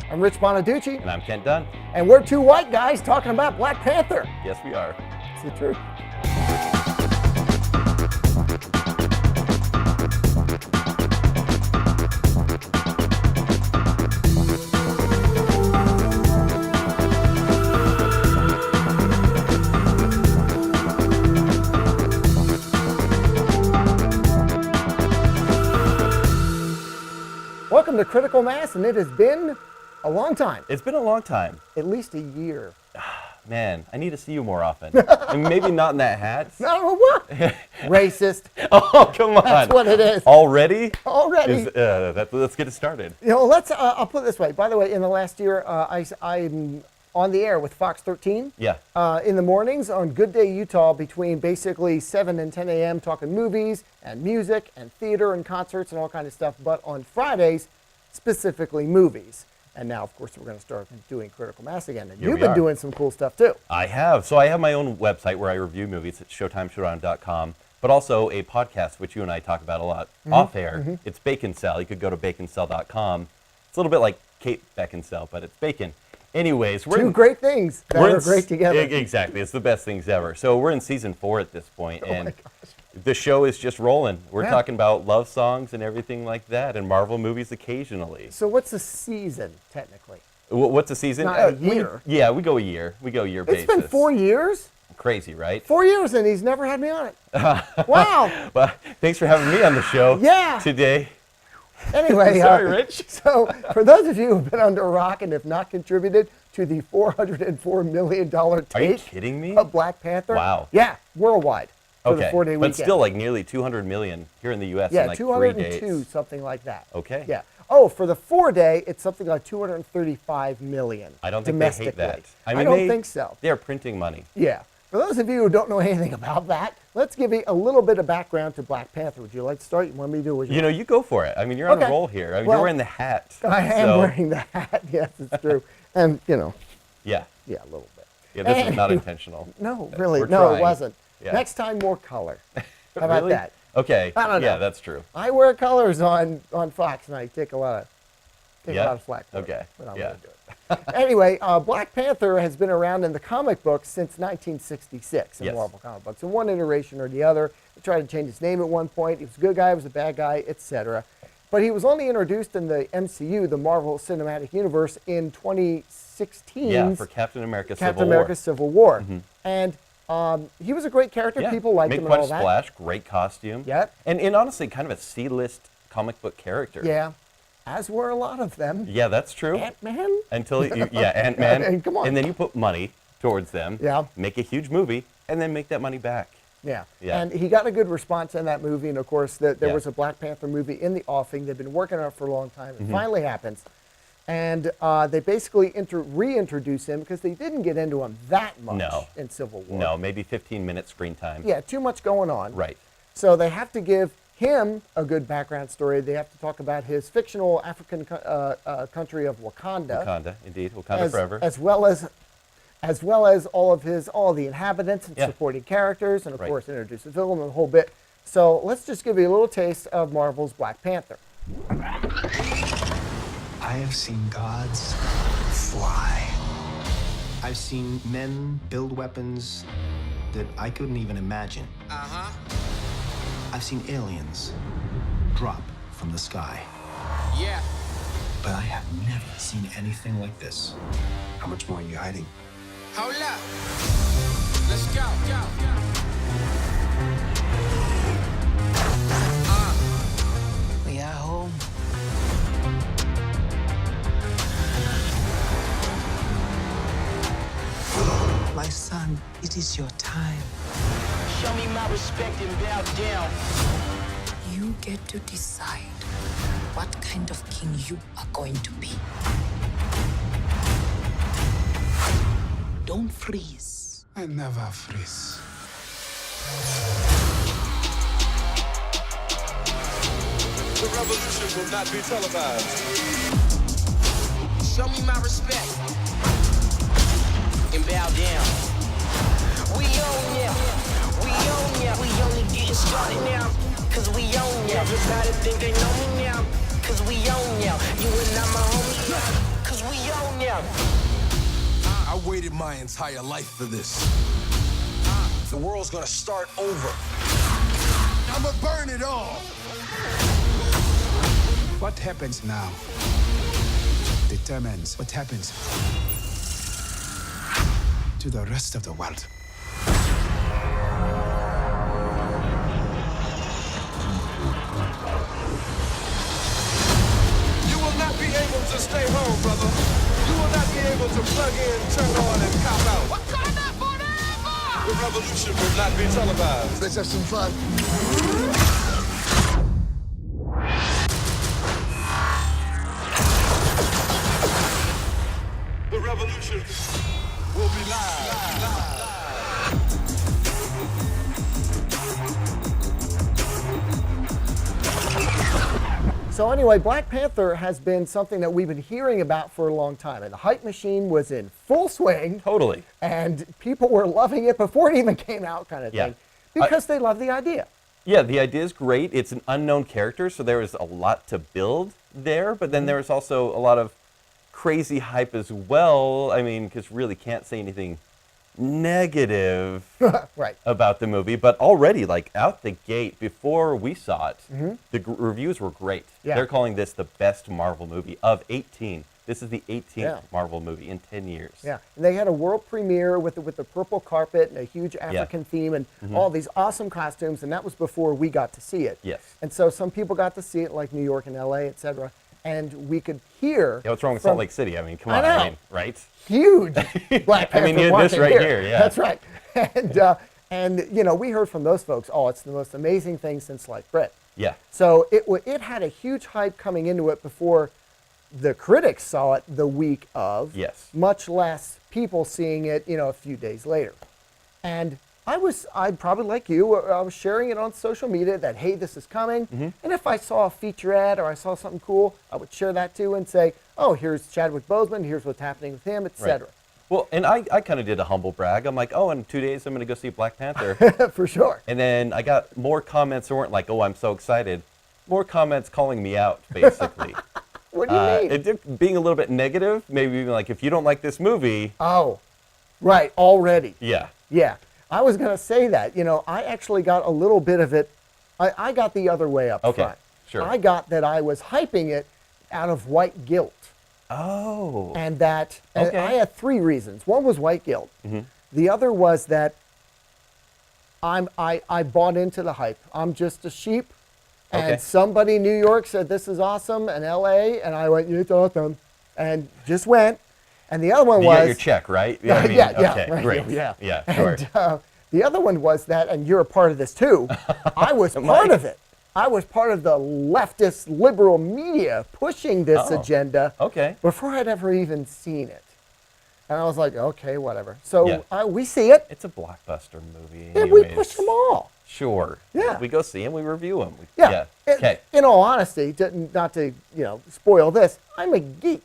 I'm Rich Bonaduce. And I'm Kent Dunn. And we're two white guys talking about Black Panther. Yes, we are. It's the truth. Welcome to Critical Mass, and it has been a long time. It's been a long time. At least a year. Man, I need to see you more often. And maybe not in that hat. No, what? Racist. Oh, come on. That's what it is. Already? Already. Let's get it started. You know, I'll put it this way. By the way, in the last year, I'm on the air with Fox 13. Yeah. In the mornings on Good Day Utah between basically 7 and 10 a.m. talking movies and music and theater and concerts and all kind of stuff. But on Fridays, specifically movies. And now, of course, we're going to start doing Critical Mass again. And you've been doing some cool stuff, too. I have. So I have my own website where I review movies at ShowtimeShowdown.com, but also a podcast, which you and I talk about a lot off air. Mm-hmm. It's Bacon Cell. You could go to baconcell.com. It's a little bit like Kate Beckinsale, but it's bacon. Anyways, two great things that are great together. Exactly. It's the best things ever. So we're in season 4 at this point, and my gosh. The show is just rolling. We're talking about love songs and everything like that, and Marvel movies occasionally. So what's a season, technically? What's a season? Not a year. We go a year. We go a year basis. It's been 4 years? Crazy, right? 4 years, and he's never had me on it. Wow. Well, thanks for having me on the show today. Anyway, sorry, Rich. So for those of you who've been under a rock and have not contributed to the $404 million take Are you kidding me? of Black Panther. Wow. Yeah, worldwide. For the 4-day weekend. But still like nearly 200 million here in the U.S. in like 202, 3 days. something like that. Okay. Yeah. Oh, for the 4-day, it's something like 235 million. I don't think they hate that. I don't think so. They're printing money. Yeah. For those of you who don't know anything about that, let's give you a little bit of background to Black Panther. Would you like to start? You want me to do it? You know, you go for it. I mean, you're on a roll here. I mean, you're wearing the hat. I am wearing the hat. Yes, it's true. And, you know. Yeah. Yeah, a little bit. Yeah, this is not intentional. No, really. We're No, trying. it wasn't. Yeah. Next time, more color. How about Really? that? Okay. I don't know. Yeah, that's true. I wear colors on Fox, and I take a lot of flack for it, but I'm going to do it. Anyway, Black Panther has been around in the comic books since 1966 in Marvel comic books. In one iteration or the other, they tried to change his name at one point. He was a good guy, he was a bad guy, etc. But he was only introduced in the MCU, the Marvel Cinematic Universe, in 2016. Yeah, for Captain America Civil War. Mm-hmm. And he was a great character. Yeah. People liked him and all that. Made quite a splash, great costume. Yeah. And honestly, kind of a C-list comic book character. Yeah. As were a lot of them. Yeah, that's true. Ant-Man? Ant-Man. Come on. And then you put money towards them. Yeah. Make a huge movie, and then make that money back. Yeah. And he got a good response in that movie. And, of course, there was a Black Panther movie in the offing. They've been working on it for a long time. It finally happens. And they basically reintroduce him because they didn't get into him that much in Civil War. No, maybe 15-minute screen time. Yeah, too much going on. Right. So they have to give him a good background story. They have to talk about his fictional African country of Wakanda. Wakanda, indeed. Wakanda forever. As well as all the inhabitants and supporting characters, and of course introduce the villain and the whole bit. So let's just give you a little taste of Marvel's Black Panther. I have seen gods fly. I've seen men build weapons that I couldn't even imagine. I've seen aliens drop from the sky. Yeah. But I have never seen anything like this. How much more are you hiding? Hold up. Let's go. We are home. My son, it is your time. Show me my respect and bow down. You get to decide what kind of king you are going to be. Don't freeze. I never freeze. The revolution will not be televised. Show me my respect and bow down. We own ya. We own ya. We only getting started now. Cause we own ya. Everybody think they know me now. Cause we own ya. You and I'm a homie. Cause we down. I waited my entire life for this. The world's gonna start over. I'ma burn it all. What happens now determines what happens to the rest of the world. You will not be able to stay home, brother. You will not be able to plug in, turn on, and cop out. Wakanda forever! The revolution will not be televised. Let's have some fun. The revolution will be live. So anyway, Black Panther has been something that we've been hearing about for a long time, and the hype machine was in full swing. Totally. And people were loving it before it even came out, kind of Yeah. thing, because they love the idea. Yeah, the idea is great. It's an unknown character, so there is a lot to build there, but then there's also a lot of crazy hype as well. I mean, because really can't say anything negative Right. about the movie, but already, like, out the gate, before we saw it, the reviews were great. Yeah. They're calling this the best Marvel movie of 18. This is the 18th Yeah. Marvel movie in 10 years. Yeah, and they had a world premiere with the purple carpet and a huge African theme and all these awesome costumes, and that was before we got to see it. Yes. And so some people got to see it, like New York and LA, etc. And we could hear. Yeah, what's wrong with from Salt Lake City? I mean, come I on, know. I mean, right? Huge Black I mean, Panther you had this market right here, yeah. That's right. And you know, we heard from those folks, oh, it's the most amazing thing since sliced bread. Yeah. So it had a huge hype coming into it before the critics saw it the week of. Yes. Much less people seeing it, you know, a few days later. And I'd probably like you, I was sharing it on social media that, hey, this is coming. And if I saw a featurette or I saw something cool, I would share that too and say, oh, here's Chadwick Boseman, here's what's happening with him, etc. Well, and I kind of did a humble brag. I'm like, oh, in 2 days I'm going to go see Black Panther. For sure. And then I got more comments that weren't like, oh, I'm so excited. More comments calling me out, basically. What do you mean? Being a little bit negative, maybe even like, if you don't like this movie. Oh, right, already. Yeah. Yeah, I was going to say that. You know, I actually got a little bit of it. I got the other way up Okay, front. sure. I got that I was hyping it out of white guilt. Oh. And that, and Okay. I had three reasons. One was white guilt. The other was that I bought into the hype. I'm just a sheep. Okay. And somebody in New York said, this is awesome, and LA, and I went, it's awesome, and just went. And the other one You was... got your check, right? Yeah, I mean, yeah, okay, right, great. yeah. Sure. And the other one was that, and you're a part of this too, I was part of it. I was part of the leftist liberal media pushing this agenda Okay. before I'd ever even seen it. And I was like, okay, whatever. So Yeah. we see it, It's a blockbuster movie. and we anyways. push them all. Sure. Yeah. We go see them, we review them. Yeah. Okay. In all honesty, not to spoil this, I'm a geek.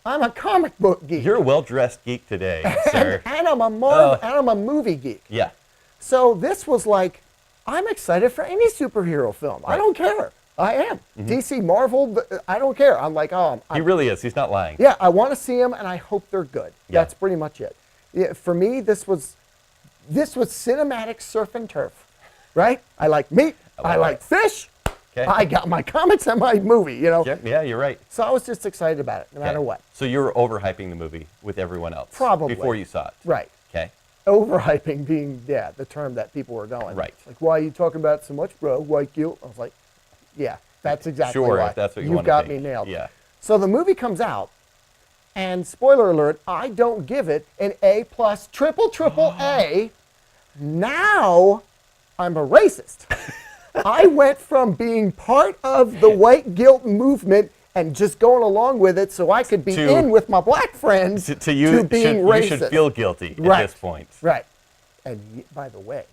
I'm a comic book geek. You're a well-dressed geek today, sir. and I'm a and I'm a movie geek. Yeah. So this was like, I'm excited for any superhero film. I Right. don't care. I am. DC, Marvel, I don't care. I'm like, He really is. He's not lying. yeah, I want to see them, and I hope they're good. Yeah. That's pretty much it. Yeah, for me, this was cinematic surf and turf, right? I like meat. I like fish. Okay. I got my comics and my movie, Yeah, you're right. So I was just excited about it, no matter Okay. what. So you were overhyping the movie with everyone else. Probably. Before you saw it. Right. Okay. Overhyping being, the term that people were going. Right. Like, why are you talking about it so much, bro? White guilt? I was like, yeah, that's exactly Sure, why. if that's what you You've wanna got think. me nailed. Yeah. So the movie comes out, and spoiler alert, I don't give it an A+, triple A. Now I'm a racist. I went from being part of the white guilt movement and just going along with it so I could be in with my black friends To you, being you racist. should feel guilty Right. at this point. Right. And by the way,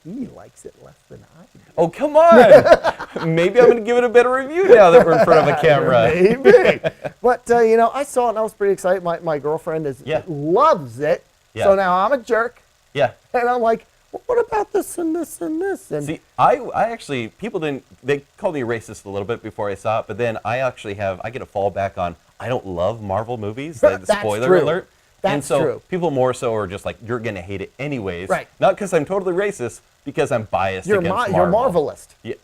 he likes it less than I do. Oh, come on. Maybe I'm going to give it a better review now that we're in front of a camera. Maybe. But, I saw it and I was pretty excited. My girlfriend Yeah. loves it. Yeah. So now I'm a jerk. Yeah. And I'm like, well, what about this and this and this? And See, I actually, people didn't, they called me racist a little bit before I saw it, but then I get a fallback on, I don't love Marvel movies, like the That's spoiler true. alert. That's and so true. people more so are just like, you're going to hate it anyways. Right. Not because I'm totally racist, because I'm biased against Marvel. You're Marvelist. Yeah,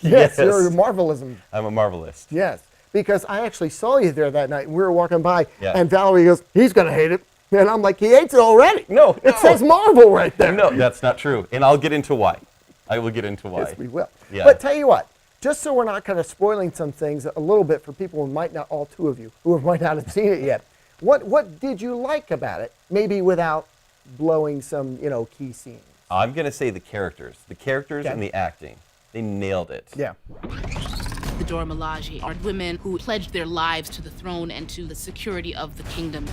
Yes, you're a Marvelism. I'm a Marvelist. Yes, because I actually saw you there that night. We were walking by, Yeah. and Valerie goes, he's going to hate it. And I'm like, he hates it already. No, It says Marvel right there. No, that's not true. And I'll get into why. I will get into why. Yes, we will. Yeah. But tell you what, just so we're not kind of spoiling some things a little bit for people who might not, all two of you, who might not have seen it yet, what did you like about it? Maybe without blowing some, key scenes. I'm going to say the characters. The characters Okay. and the acting. They nailed it. Yeah. The Dora Milaje are women who pledged their lives to the throne and to the security of the kingdom.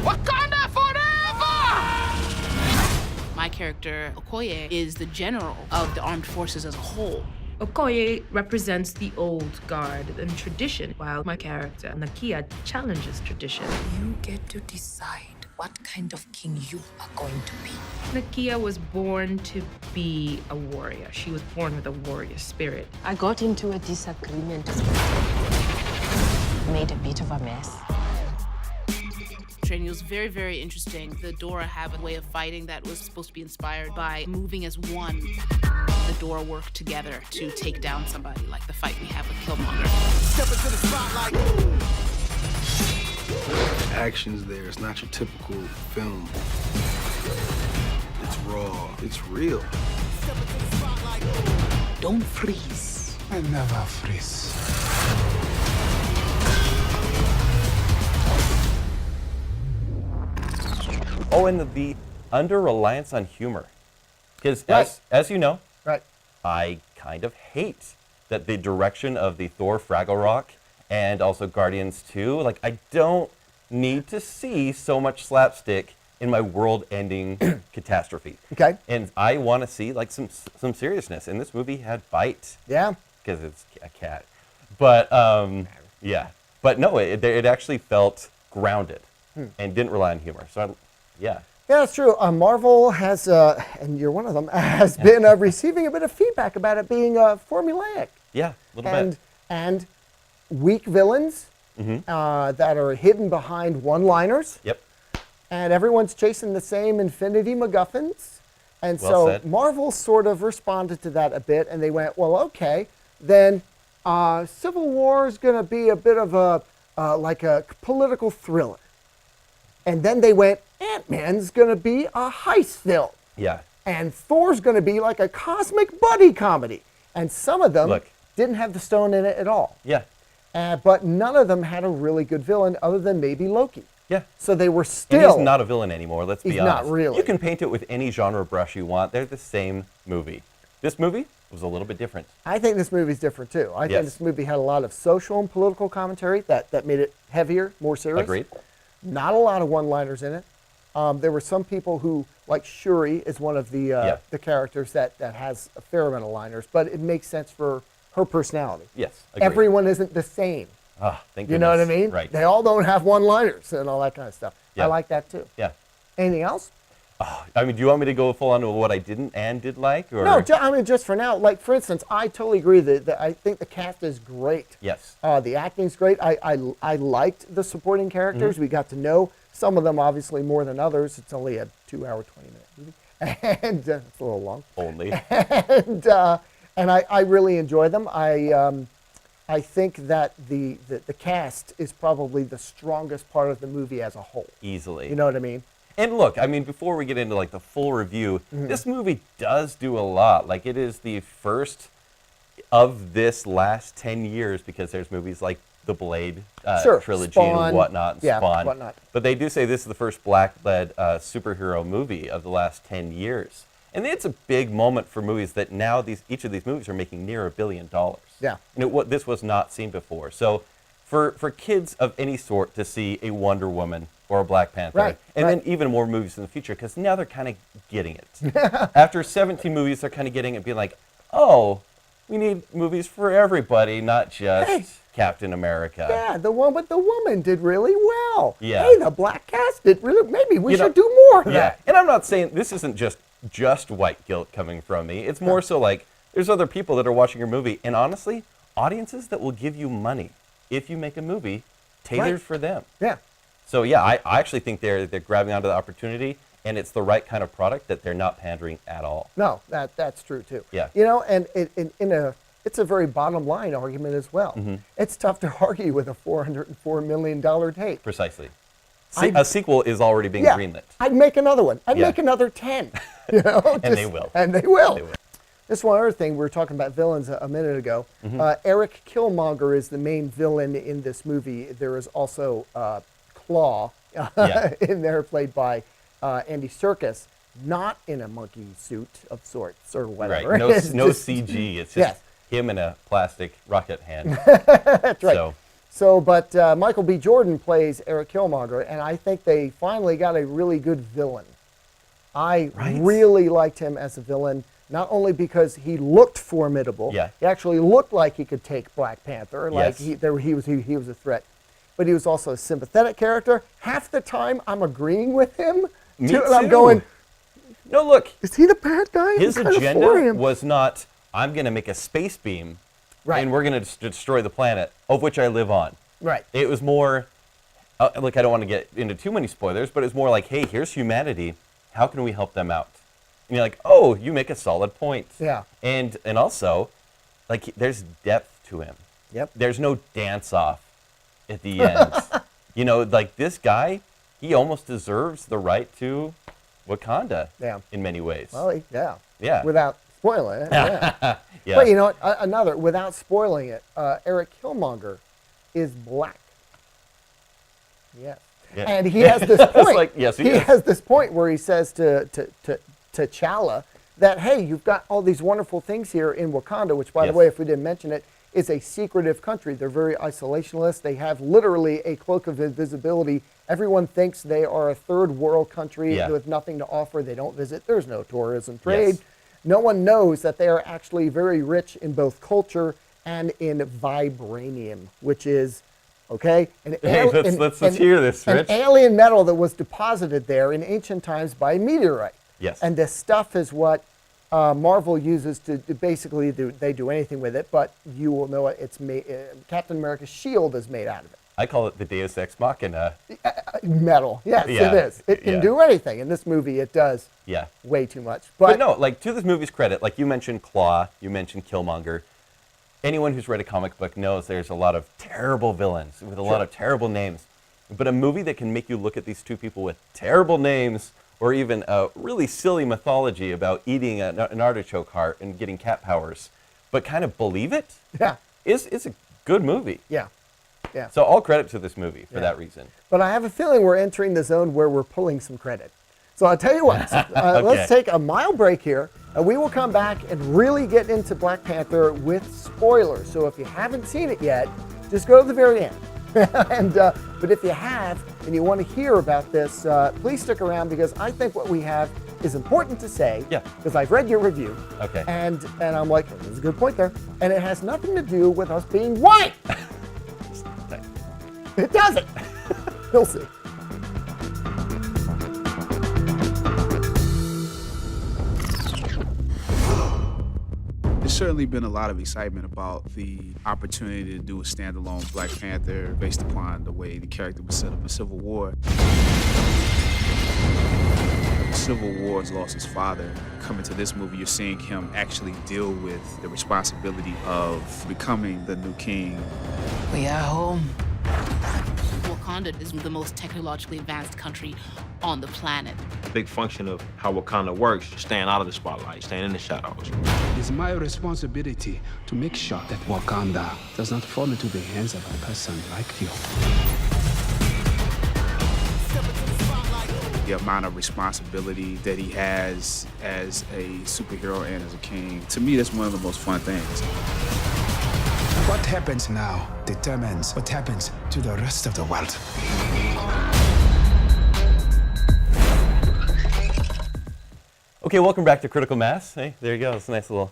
Wakanda forever! My character, Okoye, is the general of the armed forces as a whole. Okoye represents the old guard and tradition, while my character, Nakia, challenges tradition. You get to decide what kind of king you are going to be. Nakia was born to be a warrior. She was born with a warrior spirit. I got into a disagreement. Made a bit of a mess. Training was very, very interesting. The Dora have a way of fighting that was supposed to be inspired by moving as one. The Dora work together to take down somebody, like the fight we have with Killmonger. Step into the spotlight. The action's there. It's not your typical film. It's raw. It's real. Step into the spotlight. Don't freeze. I never freeze. Oh, and the under-reliance on humor. Because Right. as you know, Right. I kind of hate that the direction of the Thor Fraggle Rock and also Guardians 2, like, I don't need to see so much slapstick in my world-ending catastrophe. Okay. And I want to see, like, some seriousness. And this movie had bite, Yeah. because it's a cat. But, yeah. But no, it actually felt grounded and didn't rely on humor. So, yeah. Yeah, that's true. Marvel has, and you're one of them, has been receiving a bit of feedback about it being formulaic. Yeah, a little bit. And weak villains that are hidden behind one-liners. Yep. And everyone's chasing the same infinity MacGuffins. And Well so said. Marvel sort of responded to that a bit, and they went, well, okay, then Civil War is going to be a bit of like a political thriller. And then they went, Ant-Man's going to be a heist film. Yeah. And Thor's going to be like a cosmic buddy comedy. And some of them Look. didn't have the stone in it at all. Yeah. But none of them had a really good villain other than maybe Loki. Yeah. So they were And still... he's not a villain anymore, let's be He's honest. not really. You can paint it with any genre brush you want. They're the same movie. This movie was a little bit different. I think this movie's different too. I think Yes. this movie had a lot of social and political commentary that made it heavier, more serious. Agreed. Not a lot of one-liners in it. There were some people who, like Shuri is one of the characters that has a fair amount of liners, but it makes sense for her personality. Yes, agreed. Everyone isn't the same. Ah, thank You know what I goodness. mean? Right. They all don't have one-liners and all that kind of stuff. Yeah. I like that too. Yeah. Anything else? I mean, do you want me to go full on to what I didn't and did like? Or? No, I mean, just for now. Like, for instance, I totally agree that I think the cast is great. Yes. The acting's great. I liked the supporting characters. We got to know some of them, obviously, more than others. It's only a 2-hour, 20-minute movie. And it's a little long. Only. And I really enjoy them. I think that the cast is probably the strongest part of the movie as a whole. Easily. You know what I mean? And look, I mean, before we get into like the full review, this movie does do a lot. Like, it is the first of this last 10 years, because there's movies like the Blade Sure. trilogy Spawn. and whatnot, and Yeah, Spawn. whatnot. But they do say this is the first black-led superhero movie of the last 10 years. And it's a big moment for movies that now each of these movies are making near $1 billion. Yeah. And this was not seen before. So for kids of any sort to see a Wonder Woman or a Black Panther, Right, and right. then even more movies in the future, because now they're kind of getting it. After 17 movies, they're kind of getting it, being like, oh, we need movies for everybody, not just... Hey, Captain America. Yeah, the woman did really well. Yeah. Hey, the black cast did really. Maybe we should do more of that. And I'm not saying this isn't just white guilt coming from me. It's more so like there's other people that are watching your movie, and honestly, audiences that will give you money if you make a movie tailored for them. Yeah. So yeah, I actually think they're grabbing onto the opportunity, and it's the right kind of product that they're not pandering at all. No, that's true too. Yeah. You know, and it's a very bottom line argument as well. It's tough to argue with a $404 million tape. Precisely. A sequel is already being greenlit. I'd make another one. I'd make another 10. You know, And they will. And they will. Just one other thing, we were talking about villains a minute ago. Eric Killmonger is the main villain in this movie. There is also Claw in there, played by Andy Serkis, not in a monkey suit of sorts or whatever. Right, no CG. It's just him in a plastic rocket hand. That's right. But Michael B. Jordan plays Eric Killmonger, and I think they finally got a really good villain. I really liked him as a villain. Not only because he looked formidable, he actually looked like he could take Black Panther, like he was a threat, but he was also a sympathetic character. Half the time, I'm agreeing with him. Me too. And I'm going, no, look. Is he the bad guy? His agenda was not, I'm going to make a space beam, and we're going to destroy the planet, of which I live on. Right. It was more, look, I don't want to get into too many spoilers, but it's more like, hey, here's humanity. How can we help them out? And you're like, oh, you make a solid point. Yeah. And also, like, there's depth to him. Yep. There's no dance off at the end. You know, like, this guy, he almost deserves the right to Wakanda in many ways. Well, yeah. Without spoiling it. Yeah. But you know what? Without spoiling it, Eric Killmonger is black. Yes. Yeah. And he has this point. He has this point where he says to T'Challa that, hey, you've got all these wonderful things here in Wakanda, which, by the way, if we didn't mention it, is a secretive country. They're very isolationist. They have literally a cloak of invisibility. Everyone thinks they are a third world country with nothing to offer. They don't visit. There's no tourism trade. No one knows that they are actually very rich in both culture and in vibranium, which is, let's hear this, Rich. An alien metal that was deposited there in ancient times by a meteorite. Yes. And this stuff is what Marvel uses to basically they do anything with it, but you will know it's made. Captain America's shield is made out of it. I call it the Deus Ex Machina. Metal. Yes, it is. It can do anything. In this movie, it does way too much. But no, like, to this movie's credit, like you mentioned Claw, you mentioned Killmonger. Anyone who's read a comic book knows there's a lot of terrible villains with a lot of terrible names. But a movie that can make you look at these two people with terrible names, or even a really silly mythology about eating an artichoke heart and getting cat powers, but kind of believe it, is a good movie. Yeah. So all credit to this movie for that reason. But I have a feeling we're entering the zone where we're pulling some credit. So I'll tell you what, let's take a mild break here, and we will come back and really get into Black Panther with spoilers. So if you haven't seen it yet, just go to the very end. But if you have and you want to hear about this, please stick around, because I think what we have is important to say. Yeah. Because I've read your review. Okay. And I'm like, there's a good point there. And it has nothing to do with us being white. It doesn't. You'll see. There's certainly been a lot of excitement about the opportunity to do a standalone Black Panther based upon the way the character was set up in Civil War. Civil War has lost his father. Coming to this movie, you're seeing him actually deal with the responsibility of becoming the new king. We are home. Wakanda is the most technologically advanced country on the planet. A big function of how Wakanda works, staying out of the spotlight, staying in the shadows. It's my responsibility to make sure that Wakanda does not fall into the hands of a person like you. The amount of responsibility that he has as a superhero and as a king, to me, that's one of the most fun things. What happens now determines what happens to the rest of the world. Okay, welcome back to Critical Mass. Hey, there you go. It's a nice little...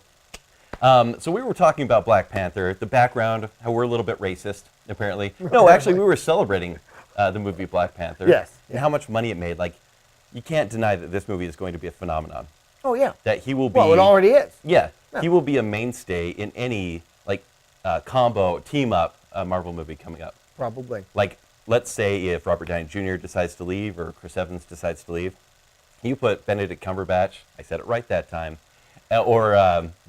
So we were talking about Black Panther, the background, how we're a little bit racist, apparently. No, actually, we were celebrating the movie Black Panther. Yes. And how much money it made. Like, you can't deny that this movie is going to be a phenomenon. Oh, yeah. That he will be... Well, it already is. Yeah. He will be a mainstay in any, like, combo, team-up Marvel movie coming up. Probably. Like, let's say if Robert Downey Jr. decides to leave or Chris Evans decides to leave, you put Benedict Cumberbatch, I said it right that time, or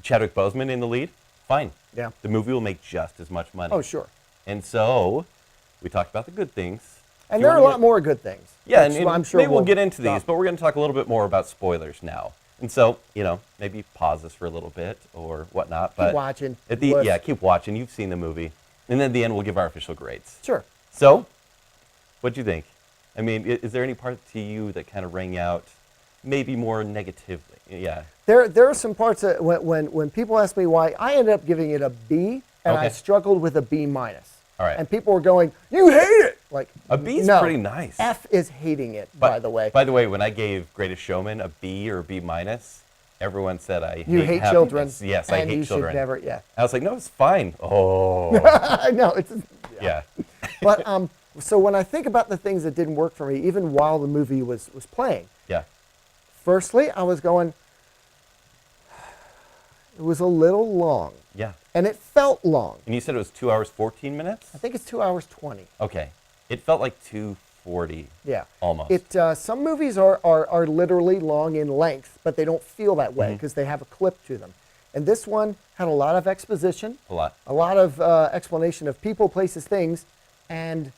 Chadwick Boseman in the lead, fine. Yeah. The movie will make just as much money. Oh, sure. And so, we talked about the good things. And there are a lot more good things. Yeah, and I'm sure maybe we'll get into these, but we're going to talk a little bit more about spoilers now. And so, maybe pause this for a little bit or whatnot. But keep watching. Yeah, keep watching. You've seen the movie. And then at the end, we'll give our official grades. Sure. So, what'd you think? I mean, is there any part to you that kind of rang out maybe more negatively? Yeah. There are some parts that when people ask me why, I ended up giving it a B, and I struggled with a B minus. All right. And people were going, "You hate it!" Like a B is pretty nice. F is hating it, by the way. By the way, when I gave Greatest Showman a B or a B minus, everyone said I hate happiness. Children. Yes, I hate children. Should never, yeah. I was like, no, it's fine. Oh. No, it's yeah. But so when I think about the things that didn't work for me, even while the movie was playing. Yeah. Firstly, I was going, it was a little long. Yeah. And it felt long. And you said it was 2 hours, 14 minutes? I think it's 2 hours, 20. Okay. It felt like 2:40. Yeah. Almost. Some movies are literally long in length, but they don't feel that way because they have a clip to them. And this one had a lot of exposition. A lot. A lot of explanation of people, places, things. And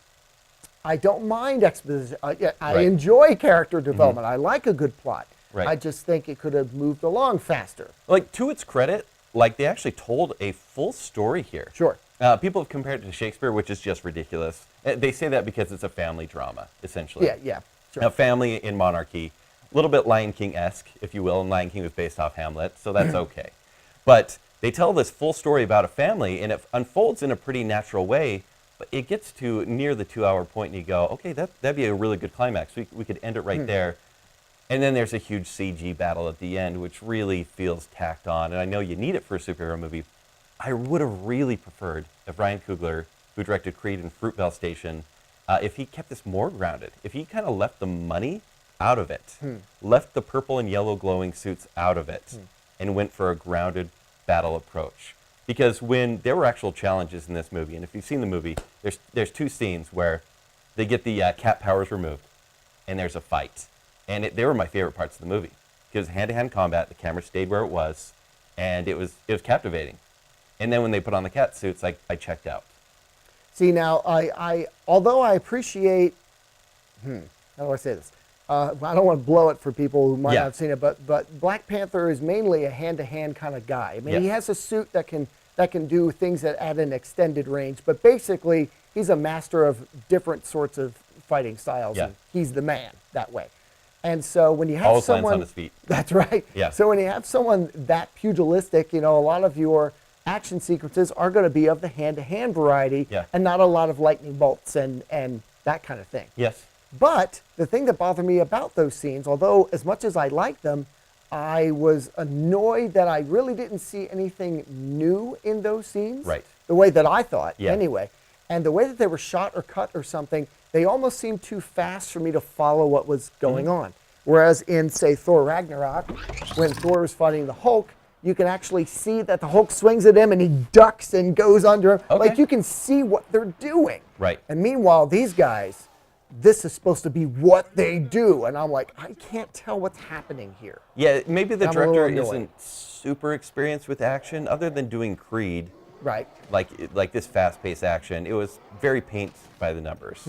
I don't mind exposition. I enjoy character development. I like a good plot. Right. I just think it could have moved along faster. Like, to its credit, like, they actually told a full story here. Sure. People have compared it to Shakespeare, which is just ridiculous. They say that because it's a family drama, essentially. Yeah. Sure. A family in monarchy. A little bit Lion King-esque, if you will, and Lion King was based off Hamlet, so that's okay. But they tell this full story about a family, and it unfolds in a pretty natural way, but it gets to near the 2 hour point, and you go, okay, that'd be a really good climax. We could end it right there. And then there's a huge CG battle at the end, which really feels tacked on. And I know you need it for a superhero movie. I would have really preferred if Ryan Coogler, who directed Creed and Fruitvale Station, if he kept this more grounded, if he kind of left the money out of it, left the purple and yellow glowing suits out of it, and went for a grounded battle approach. Because when there were actual challenges in this movie, and if you've seen the movie, there's two scenes where they get the cat powers removed, and there's a fight. And they were my favorite parts of the movie because hand-to-hand combat, the camera stayed where it was, and it was captivating. And then when they put on the cat suits, I checked out. See, now, although I appreciate, how do I say this? I don't want to blow it for people who might not have seen it, but Black Panther is mainly a hand-to-hand kind of guy. I mean, he has a suit that can do things at an extended range, but basically, he's a master of different sorts of fighting styles, and he's the man that way. And so when you have someone, lands on his feet. That's right. Yeah. So when you have someone that pugilistic, a lot of your action sequences are going to be of the hand-to-hand variety, and not a lot of lightning bolts and that kind of thing. Yes. But the thing that bothered me about those scenes, although as much as I liked them, I was annoyed that I really didn't see anything new in those scenes. Right. The way that I thought, anyway. And the way that they were shot or cut or something, they almost seemed too fast for me to follow what was going on. Whereas in, say, Thor Ragnarok, when Thor was fighting the Hulk, you can actually see that the Hulk swings at him and he ducks and goes under him. Okay. Like, you can see what they're doing. Right. And meanwhile, these guys, this is supposed to be what they do. And I'm like, I can't tell what's happening here. Yeah, maybe the I'm director isn't super experienced with action, other than doing Creed. Right. Like this fast-paced action. It was very paint by the numbers.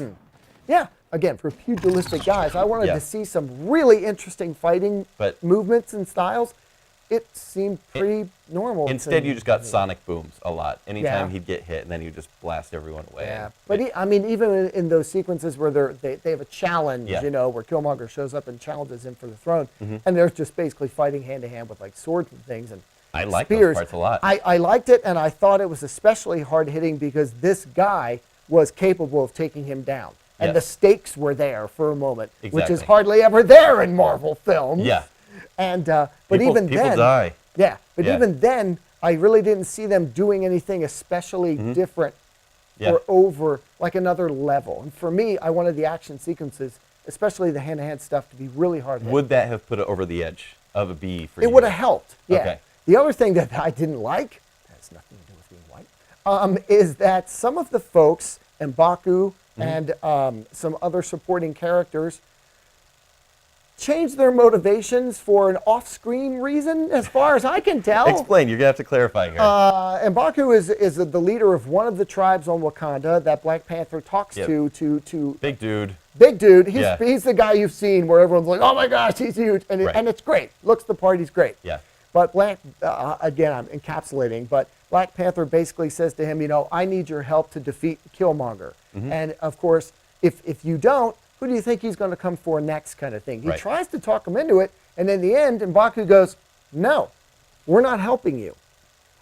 Yeah. Again, for pugilistic guys, I wanted to see some really interesting fighting movements and styles. It seemed pretty normal. Instead, you just got sonic booms a lot. Anytime he'd get hit, and then he'd just blast everyone away. Yeah, but I mean, even in those sequences where they have a challenge, where Killmonger shows up and challenges him for the throne, and they're just basically fighting hand-to-hand with, like, swords and things and I like spears. those parts a lot. I liked it, and I thought it was especially hard-hitting because this guy was capable of taking him down. And the stakes were there for a moment, which is hardly ever there in Marvel films. Yeah. And but even people then, die. Yeah, but even then, I really didn't see them doing anything especially different or over like another level. And for me, I wanted the action sequences, especially the hand-to-hand stuff, to be really hard. Would that have put it over the edge of a B for you? It would have helped, yeah. Okay. The other thing that I didn't like, has nothing to do with being white, is that some of the folks, M'Baku and some other supporting characters, changed their motivations for an off-screen reason, as far as I can tell. Explain. You're going to have to clarify here. M'Baku is the leader of one of the tribes on Wakanda that Black Panther talks to. Big dude. Big dude. He's the guy you've seen where everyone's like, oh my gosh, he's huge. And, and it's great. Looks the part, he's great. Yeah. But again, I'm encapsulating, but Black Panther basically says to him, I need your help to defeat Killmonger. And of course, if you don't, who do you think he's going to come for next, kind of thing? He tries to talk him into it, and in the end, M'Baku goes, no, we're not helping you.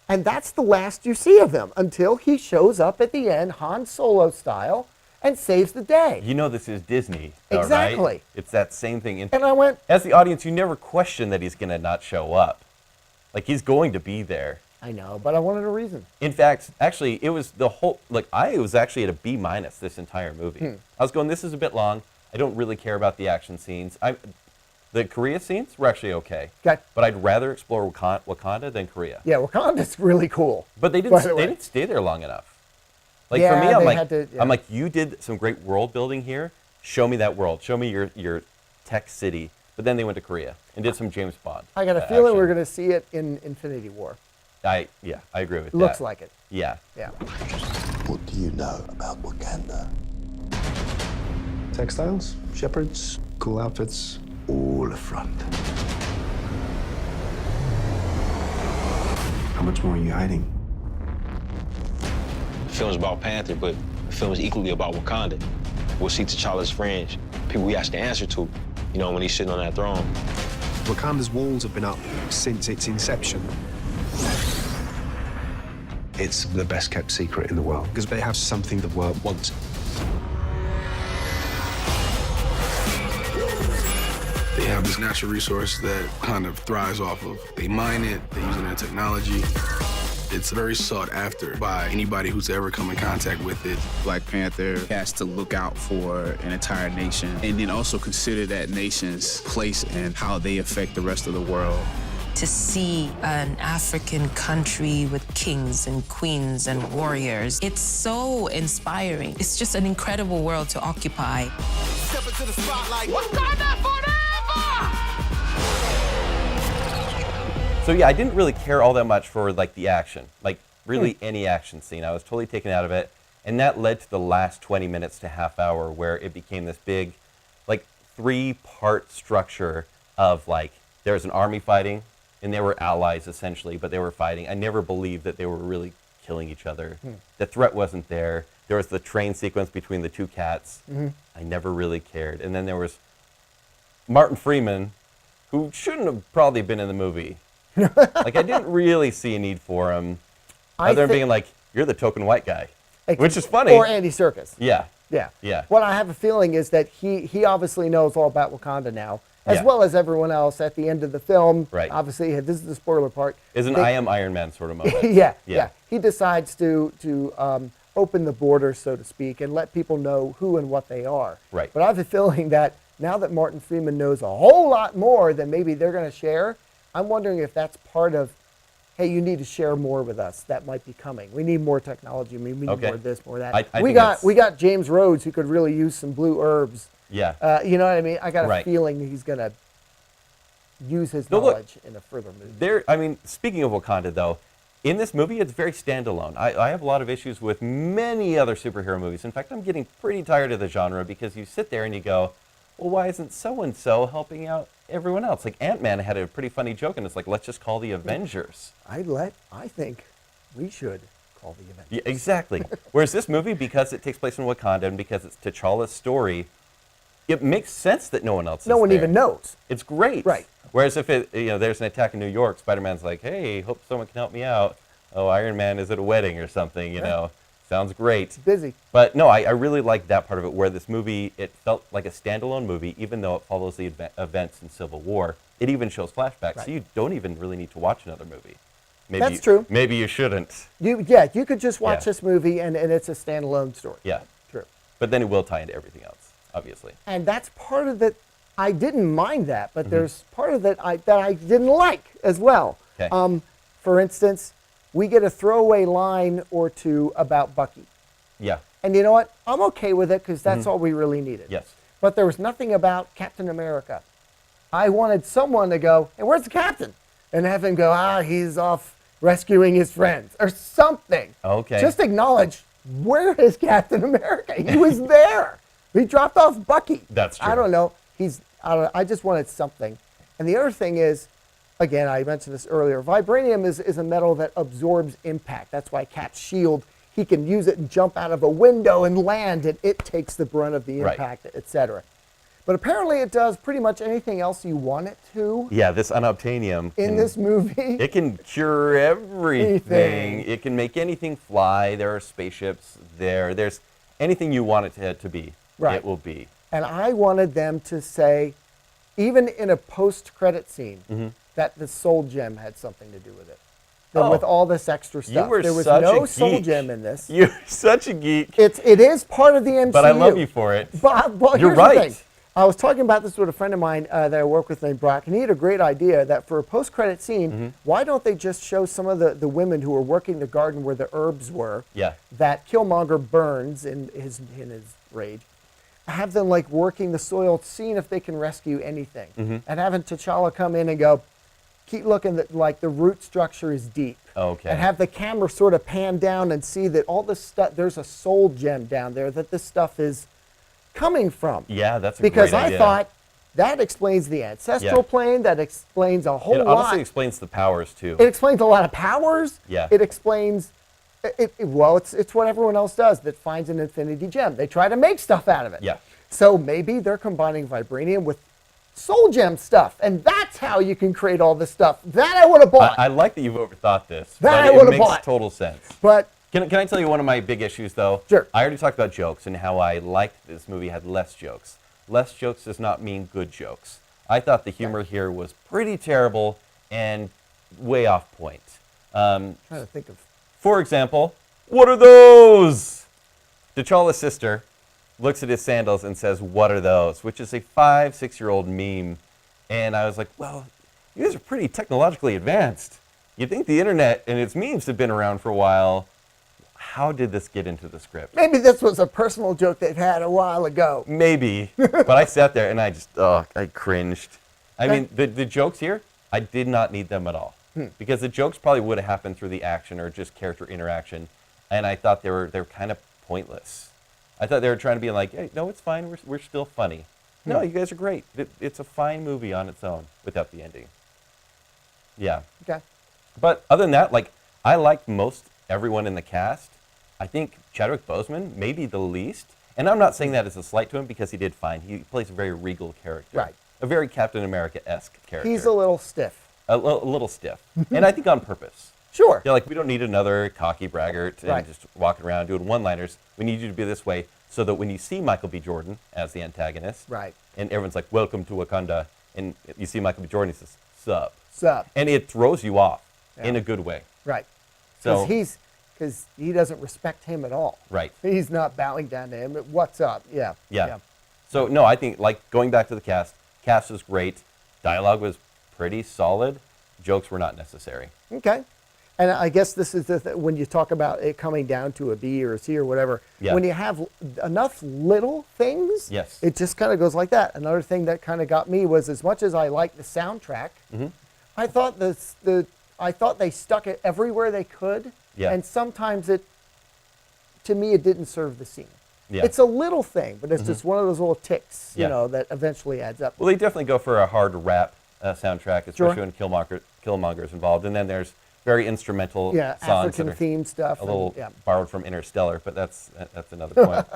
And that's the last you see of him until he shows up at the end, Han Solo style, and saves the day. You know this is Disney, though, exactly. Right? It's that same thing. And I went... As the audience, you never question that he's going to not show up. Like, he's going to be there. I know, but I wanted a reason. In fact, actually, it was the whole, I was actually at a B- this entire movie. I was going, this is a bit long. I don't really care about the action scenes. The Korea scenes were actually okay. But I'd rather explore Wakanda than Korea. Yeah, Wakanda's really cool. But they didn't stay there long enough. Like, for me, I'm like, you did some great world building here. Show me that world. Show me your tech city. But then they went to Korea and did some James Bond. I got a feeling we're going to see it in Infinity War. I agree with that. Looks like it. Yeah. Yeah. What do you know about Wakanda? Textiles, shepherds, cool outfits. All a front. How much more are you hiding? The film's about Panther, but the film is equally about Wakanda. We'll see T'Challa's friends, people we actually answer to, when he's sitting on that throne. Wakanda's walls have been up since its inception. It's the best kept secret in the world because they have something the world wants. They have this natural resource that kind of thrives off of. They mine it, they use it in technology. It's very sought after by anybody who's ever come in contact with it. Black Panther has to look out for an entire nation and then also consider that nation's place and how they affect the rest of the world. To see an African country with kings and queens and warriors, it's so inspiring. It's just an incredible world to occupy. Step into the spotlight. Wakanda forever! So yeah, I didn't really care all that much for the action, really any action scene. I was totally taken out of it, and that led to the last 20 minutes to half hour where it became this big, 3-part structure of there's an army fighting, and they were allies essentially, but they were fighting. I never believed that they were really killing each other. The threat wasn't there. There was the train sequence between the two cats. I never really cared. And then there was Martin Freeman, who shouldn't have probably been in the movie. I didn't really see a need for him, other than being you're the token white guy, which is funny. Or Andy Serkis. Yeah. Yeah. Yeah. What I have a feeling is that he obviously knows all about Wakanda now, as well as everyone else at the end of the film. Right. Obviously, this is the spoiler part. Is an I am Iron Man sort of moment. Yeah. He decides to open the border, so to speak, and let people know who and what they are. Right. But I have a feeling that now that Martin Freeman knows a whole lot more than maybe they're going to share, I'm wondering if that's part of, hey, you need to share more with us. That might be coming. We need more technology. We need more of this, more of that. We got James Rhodes who could really use some blue herbs. Yeah. You know what I mean? I got a feeling he's going to use his knowledge in a further movie. Speaking of Wakanda, though, in this movie, it's very standalone. I have a lot of issues with many other superhero movies. In fact, I'm getting pretty tired of the genre because you sit there and you go, well, why isn't so-and-so helping out everyone else? Ant-Man had a pretty funny joke, and it's let's just call the Avengers. I think we should call the Avengers. Yeah, exactly. Whereas this movie, because it takes place in Wakanda and because it's T'Challa's story, it makes sense that no one else is No one there. even knows. It's great. Right. Whereas if there's an attack in New York, Spider-Man's like, hey, hope someone can help me out. Oh, Iron Man is at a wedding or something, you know. Sounds great. It's busy. But no, I really like that part of it where this movie, it felt like a standalone movie, even though it follows the events in Civil War. It even shows flashbacks, so you don't even really need to watch another movie. That's true. Maybe you shouldn't. You could just watch this movie and it's a standalone story. Yeah. True. But then it will tie into everything else, obviously. And that's part of it. I didn't mind that, but there's part of it that I didn't like as well. Okay. For instance, we get a throwaway line or two about Bucky. Yeah. And you know what? I'm okay with it because that's all we really needed. Yes. But there was nothing about Captain America. I wanted someone to go, hey, where's the captain? And have him go, he's off rescuing his friends or something. Okay. Just acknowledge, where is Captain America? He was there. He dropped off Bucky. That's true. I don't know. I just wanted something. And the other thing is, again, I mentioned this earlier, vibranium is a metal that absorbs impact. That's why Cap's shield, he can use it and jump out of a window and land, and it takes the brunt of the impact, etc. But apparently it does pretty much anything else you want it to. Yeah, this unobtainium. In this movie. It can cure everything. It can make anything fly. There are spaceships there. There's anything you want it to be, it will be. And I wanted them to say, even in a post-credit scene, that the soul gem had something to do with it. With all this extra stuff. There was no soul gem in this. You're such a geek. It is part of the MCU. But I love you for it. But You're here's right. the thing. I was talking about this with a friend of mine that I work with named Brock, and he had a great idea that for a post-credit scene, why don't they just show some of the women who were working the garden where the herbs were, that Killmonger burns in his rage, have them like working the soil, seeing if they can rescue anything, and having T'Challa come in and go, keep looking like the root structure is deep. Okay. And have the camera sort of pan down and see that all this stuff, there's a soul gem down there that this stuff is coming from. Yeah, that's a because great idea. I thought that explains the ancestral plane, that explains a whole lot. It honestly explains the powers too. It explains a lot of powers. Yeah. It explains, it's what everyone else does that finds an infinity gem. They try to make stuff out of it. Yeah. So maybe they're combining vibranium with soul gem stuff, and that's how you can create all this stuff. That I would have bought. I like that you've overthought this. That but I would have It bought. makes total sense. But Can I tell you one of my big issues, though? Sure. I already talked about jokes and how I liked this movie had less jokes. Less jokes does not mean good jokes. I thought the humor here was pretty terrible and way off point. trying to think of. For example, what are those? T'Challa's sister looks at his sandals and says, what are those? Which is a 5-6-year-old meme. And I was like, well, you guys are pretty technologically advanced. You'd think the internet and its memes have been around for a while. How did this get into the script? Maybe this was a personal joke they've had a while ago. Maybe. But I sat there and I just, I cringed. I mean, the jokes here, I did not need them at all. Because the jokes probably would have happened through the action or just character interaction. And I thought they were kind of pointless. I thought they were trying to be like, hey, no, it's fine. We're still funny. No, you guys are great. It's a fine movie on its own without the ending. Yeah. Okay. But other than that, like, I liked most everyone in the cast. I think Chadwick Boseman maybe the least. And I'm not saying that as a slight to him because he did fine. He plays a very regal character. Right. A very Captain America-esque character. He's a little stiff. A little stiff. And I think on purpose. Sure. Yeah, like, we don't need another cocky braggart and Right. just walking around doing one-liners. We need you to be this way so that when you see Michael B. Jordan as the antagonist, Right. and everyone's like, welcome to Wakanda, and you see Michael B. Jordan, he says, sup. Sup. And it throws you off Yeah. in a good way. Right. So Because he doesn't respect him at all. Right. He's not bowing down to him. What's up? Yeah. Yeah. So, no, I think, like, going back to the cast was great. Dialogue was pretty solid. Jokes were not necessary. Okay. And I guess this is when you talk about it coming down to a B or a C or whatever, when you have enough little things, Yes. it just kind of goes like that. Another thing that kind of got me was, as much as I liked the soundtrack, I thought I thought they stuck it everywhere they could, and sometimes to me, it didn't serve the scene. Yeah. It's a little thing, but it's just one of those little ticks, you know, that eventually adds up. Well, they definitely go for a hard rap soundtrack, especially when Killmonger's involved. And then there's very instrumental songs that are African-themed stuff. a little borrowed from Interstellar, but that's another point.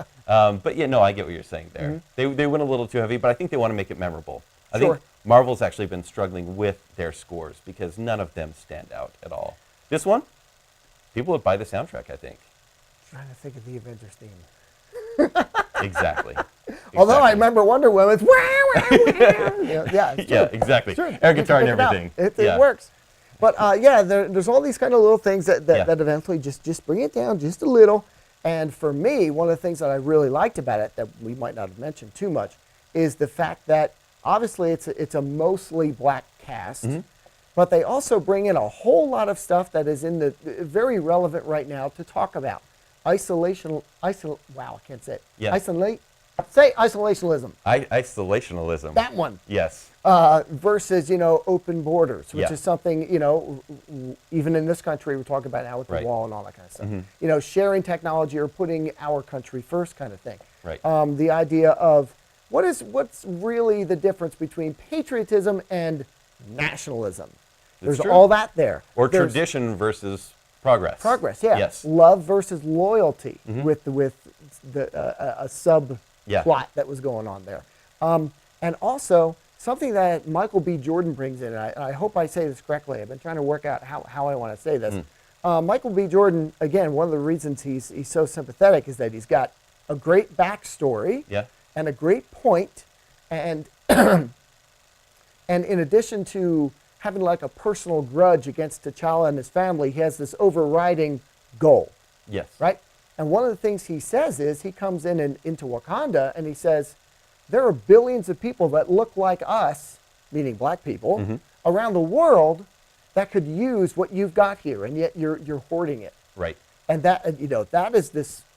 But yeah, no, I get what you're saying there. They went a little too heavy, but I think they want to make it memorable. I think Marvel's actually been struggling with their scores because none of them stand out at all. This one, people would buy the soundtrack, I think. Trying to think of the Avengers theme. Exactly. Although I remember Wonder Woman's yeah, exactly. Sure. Air guitar and everything. It works. But yeah, there's all these kind of little things that eventually just bring it down just a little. And for me, one of the things that I really liked about it that we might not have mentioned too much is the fact that obviously it's a mostly black cast, but they also bring in a whole lot of stuff that is in the very relevant right now to talk about. Wow, I can't say it. Yeah. Isolationism. Isolationalism. That one. Yes. Versus, open borders, which Yeah. is something, even in this country we're talking about now with the Right. wall and all that kind of stuff. Sharing technology or putting our country first kind of thing. Right. The idea of what's really the difference between patriotism and nationalism. There's true. all that there. Or There's tradition versus progress. progress, yeah. Yes. Love versus loyalty with a sub plot that was going on there. And also something that Michael B. Jordan brings in, and I hope I say this correctly. I've been trying to work out how I want to say this. Michael B. Jordan, again, one of the reasons he's so sympathetic is that he's got a great backstory and a great point, and and in addition to having like a personal grudge against T'Challa and his family, he has this overriding goal. Yes. Right? And one of the things he says is he comes in and into Wakanda and he says, there are billions of people that look like us, meaning black people, around the world that could use what you've got here, and yet you're hoarding it. Right. And that's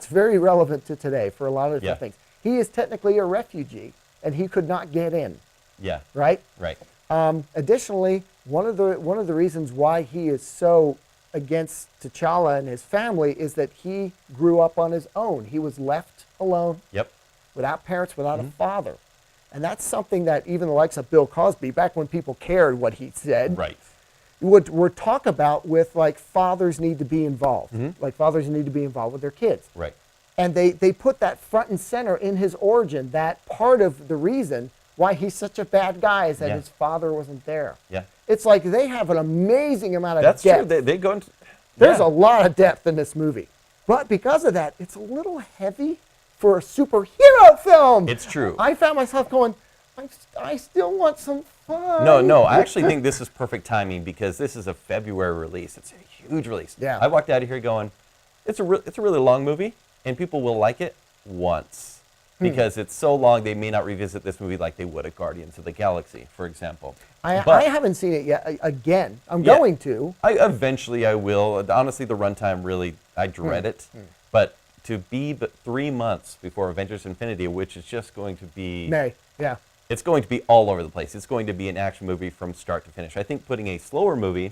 very relevant to today for a lot of different things. He is technically a refugee, and he could not get in. Yeah. Right? Right. Additionally, one of the reasons why he is so against T'Challa and his family is that he grew up on his own. He was left alone. Yep. Without parents, without a father. And that's something that even the likes of Bill Cosby, back when people cared what he said, right, would talk about with like fathers need to be involved. Like fathers need to be involved with their kids. Right. And they put that front and center in his origin. That part of the reason why he's such a bad guy is that his father wasn't there. Yeah. It's like they have an amazing amount of That's depth. true. They go into... There's a lot of depth in this movie. But because of that, it's a little heavy for a superhero film. It's true. I found myself going, I still want some fun. No, I actually think this is perfect timing because this is a February release. It's a huge release. Yeah. I walked out of here going, it's a really long movie, and people will like it once. Because it's so long, they may not revisit this movie like they would at Guardians of the Galaxy, for example. I haven't seen it yet. Again, I'm going to. Eventually I will. Honestly, the runtime really, I dread it. But to be 3 months before Avengers Infinity, which is just going to be... It's going to be all over the place. It's going to be an action movie from start to finish. I think putting a slower movie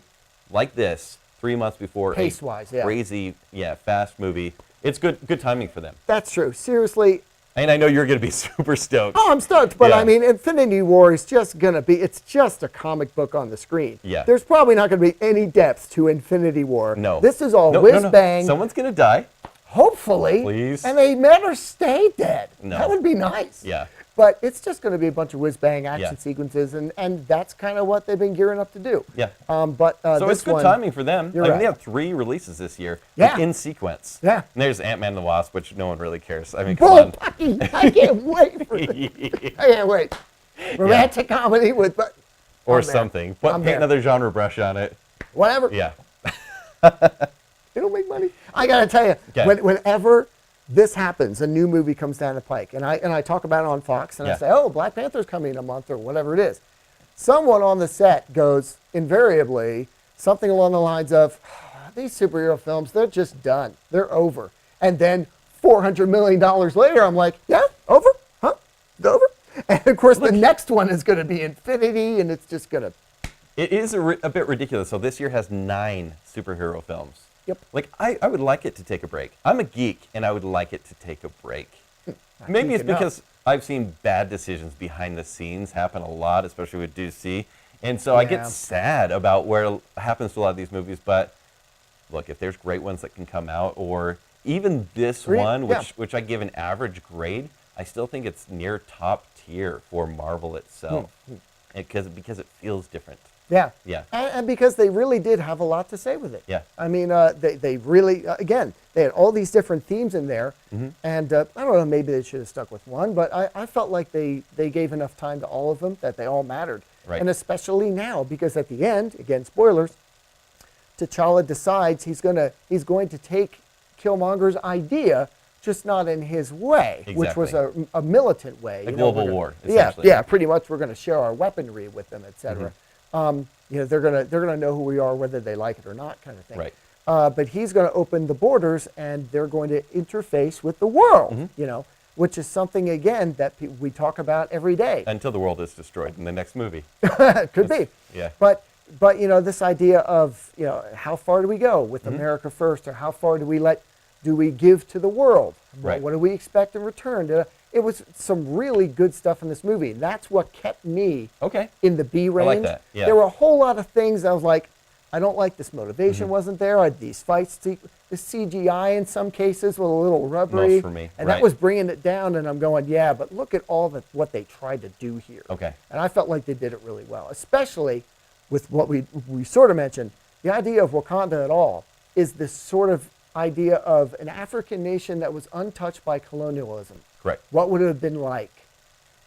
like this 3 months before Pace-wise, crazy, fast movie, it's good timing for them. That's true. Seriously. And I know you're going to be super stoked. Oh, I'm stoked. But I mean, Infinity War is just going to be, it's just a comic book on the screen. Yeah. There's probably not going to be any depth to Infinity War. No. This is all whiz-bang. Someone's going to die. Hopefully. Please. And they better stay dead. No. That would be nice. Yeah. But it's just going to be a bunch of whiz-bang action sequences, and that's kind of what they've been gearing up to do. Yeah. So it's good timing for them. You're right. They have 3 releases this year in sequence. Yeah. And there's Ant-Man and the Wasp, which no one really cares. I mean, Boom, come on. I can't wait for it. I can't wait. Romantic comedy with... Or something. Paint another genre brush on it. Whatever. Yeah. It'll make money. I got to tell you, whenever this happens, a new movie comes down the pike, and I talk about it on Fox, and I say, oh, Black Panther's coming in a month or whatever it is. Someone on the set goes, invariably, something along the lines of, these superhero films, they're just done. They're over. And then $400 million later, I'm like, yeah, over? Huh? It's over? And of course, the next one is going to be Infinity, and it's just going to... It is a bit ridiculous. So this year has 9 superhero films. Yep. Like, I would like it to take a break. I'm a geek, and I would like it to take a break. Maybe it's because I've seen bad decisions behind the scenes happen a lot, especially with DC. And so I get sad about where it happens to a lot of these movies. But look, if there's great ones that can come out, or even this one, which I give an average grade, I still think it's near top tier for Marvel itself. Because it feels different. Yeah. Yeah. And because they really did have a lot to say with it. Yeah. I mean, they really, again, they had all these different themes in there. And I don't know, maybe they should have stuck with one, but I felt like they gave enough time to all of them that they all mattered. Right. And especially now, because at the end, again, spoilers, T'Challa decides he's going to take Killmonger's idea, just not in his way, which was a militant way. A global war, Yeah, essentially. yeah, pretty much. We're going to share our weaponry with them, etc. They're gonna know who we are, whether they like it or not, kind of thing. Right. But he's going to open the borders, and they're going to interface with the world. Which is something again that we talk about every day. Until the world is destroyed in the next movie. Could be. Yeah. But this idea of how far do we go with America first, or how far do we give to the world? Right. What do we expect in return? It was some really good stuff in this movie. That's what kept me in the B range. I like that. Yeah. There were a whole lot of things I was like, I don't like this motivation wasn't there. I had these fights, the CGI in some cases was a little rubbery. Most for me. And that was bringing it down, and I'm going, yeah, but look at all what they tried to do here. Okay. And I felt like they did it really well, especially with what we sort of mentioned. The idea of Wakanda at all is this sort of idea of an African nation that was untouched by colonialism. Correct. What would it have been like?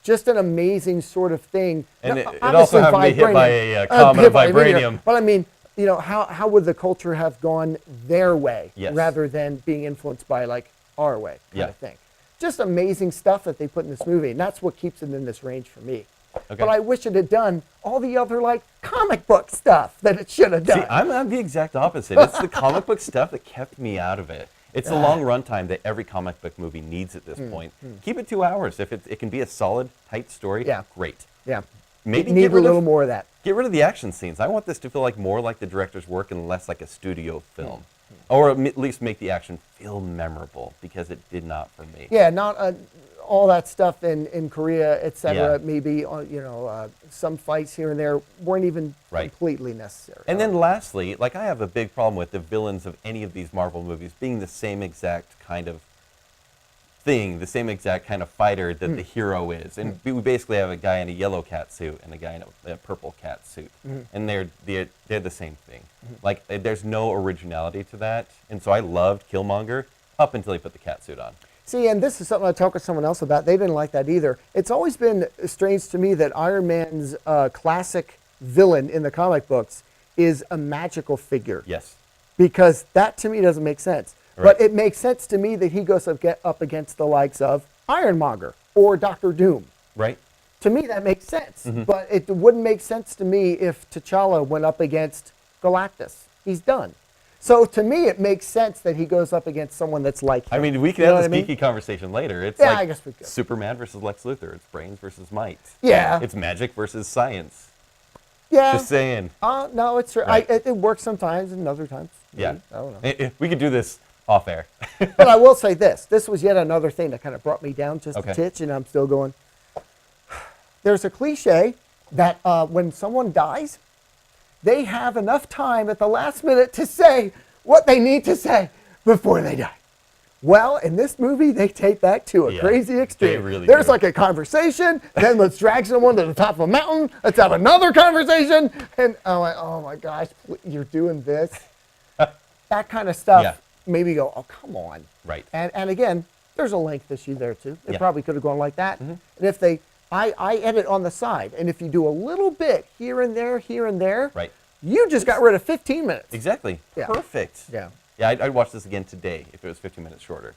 Just an amazing sort of thing. And it also happened to be hit by a comet of vibranium. But I mean, how would the culture have gone their way rather than being influenced by like our way kind of thing? Just amazing stuff that they put in this movie, and that's what keeps it in this range for me. Okay. But I wish it had done all the other like comic book stuff that it should have done. See, I'm the exact opposite. It's the comic book stuff that kept me out of it. It's the long runtime that every comic book movie needs at this point. Keep it 2 hours. If it can be a solid, tight story, great. Yeah. Maybe need a little more of that. Get rid of the action scenes. I want this to feel like more like the director's work and less like a studio film. Or at least make the action feel memorable, because it did not for me. Yeah, not all that stuff in Korea, etc. Maybe some fights here and there weren't even completely necessary. And then lastly, like I have a big problem with the villains of any of these Marvel movies being the same exact kind of thing, the same exact kind of fighter that the hero is. And we basically have a guy in a yellow cat suit and a guy in a purple cat suit. And they're the same thing. Like there's no originality to that. And so I loved Killmonger up until he put the cat suit on. See, and this is something I talked with someone else about. They didn't like that either. It's always been strange to me that Iron Man's classic villain in the comic books is a magical figure. Yes. Because that to me doesn't make sense. Right. But it makes sense to me that he goes up against the likes of Ironmonger or Doctor Doom. Right. To me, that makes sense. But it wouldn't make sense to me if T'Challa went up against Galactus. He's done. So to me, it makes sense that he goes up against someone that's like him. I mean, we can have this geeky conversation later. It's I like guess we could. Superman versus Lex Luthor. It's brains versus might. Yeah. It's magic versus science. Yeah. Just saying. No, it's right. It works sometimes and other times. Yeah. I don't know. We could do this off air. But I will say this. This was yet another thing that kind of brought me down just a titch, and I'm still going. There's a cliche that when someone dies, they have enough time at the last minute to say what they need to say before they die. Well, in this movie, they take that to a crazy extreme. They really There's do. like a conversation, then let's drag someone to the top of a mountain, let's have another conversation, and I'm like, oh my gosh, you're doing this? That kind of stuff made me go, oh, come on. Right. And again, there's a length issue there too. It probably could have gone like that. And if I edit on the side, and if you do a little bit here and there, right. You just got rid of 15 minutes. Exactly. Yeah. Perfect. Yeah. Yeah, I'd watch this again today if it was 15 minutes shorter.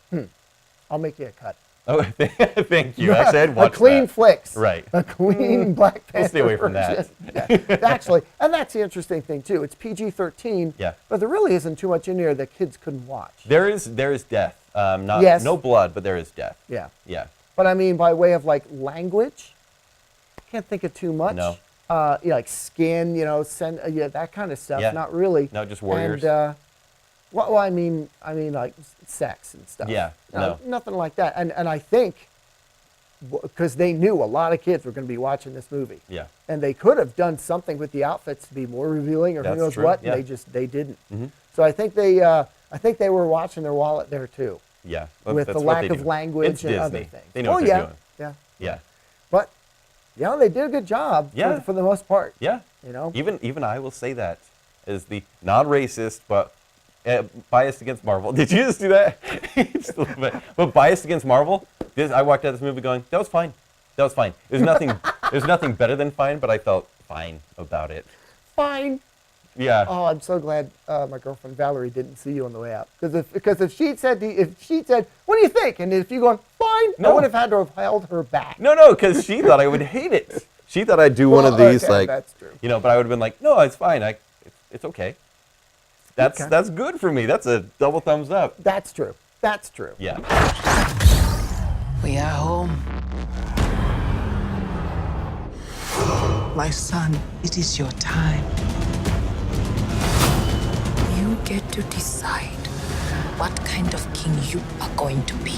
I'll make you a cut. Oh, thank you. Actually, I'd watch a clean flicks. Right. A clean Black Panther. We'll stay away from that. Actually, and that's the interesting thing too. It's PG-13. Yeah. But there really isn't too much in here that kids couldn't watch. There is death. No blood, but there is death. Yeah. Yeah. But I mean, by way of like language, I can't think of too much. No. Like skin, that kind of stuff. Yeah. Not really. No, just warriors. And, well, I mean like sex and stuff. Yeah. No. Nothing like that. And I think because they knew a lot of kids were going to be watching this movie. Yeah. And they could have done something with the outfits to be more revealing, or who knows what. Yeah. And they didn't. So I think they were watching their wallet there too. Yeah. With the lack of language and other things. They know what they're doing. Yeah. Yeah. But they did a good job. Yeah. For the most part. Yeah. Even I will say that as the non-racist but biased against Marvel. Did you just do that? Just a little bit. But biased against Marvel. I walked out of this movie going, that was fine. That was fine. There's nothing better than fine, but I felt fine about it. Fine. Yeah. Oh, I'm so glad my girlfriend Valerie didn't see you on the way out. Because if she'd said, what do you think? And if you going, fine, I would have had to have held her back. No, because she thought I would hate it. She thought I'd do one of these, okay, like, that's true. you know, but I would have been like, no, it's fine. It's okay. That's good for me. That's a double thumbs up. That's true. That's true. Yeah. We are home. My son, it is your time. You get to decide what kind of king you are going to be.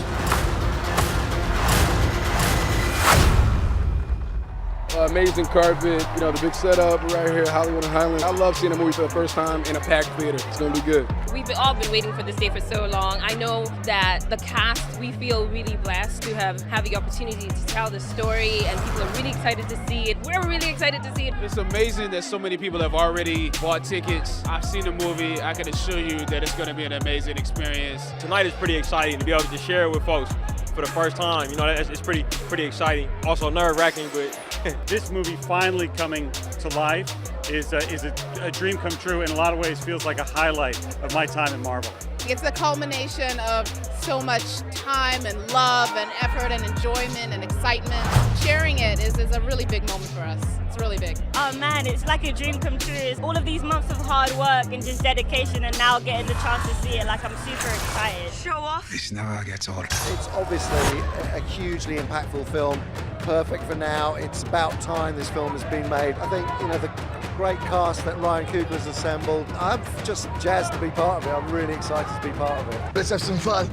Amazing carpet, you know, the big setup right here, Hollywood and Highland. I love seeing a movie for the first time in a packed theater. It's gonna be good. We've all been waiting for this day for so long. I know that the cast, we feel really blessed to have the opportunity to tell the story, and people are really excited to see it. We're really excited to see it. It's amazing that so many people have already bought tickets. I've seen the movie. I can assure you that it's gonna be an amazing experience. Tonight is pretty exciting to be able to share it with folks for the first time. You know, it's pretty exciting. Also nerve-wracking, but this movie finally coming to life is a dream come true. In a lot of ways, feels like a highlight of my time in Marvel. It's the culmination of so much time and love and effort and enjoyment and excitement. Sharing it is a really big moment for us. It's really big. Oh man, it's like a dream come true. It's all of these months of hard work and just dedication, and now getting the chance to see it, like I'm super excited. Show off. This never gets old. It's obviously a hugely impactful film. Perfect for now. It's about time this film has been made. I think, you know, the great cast that Ryan Coogler's assembled. I'm just jazzed to be part of it. I'm really excited to be part of it. Let's have some fun.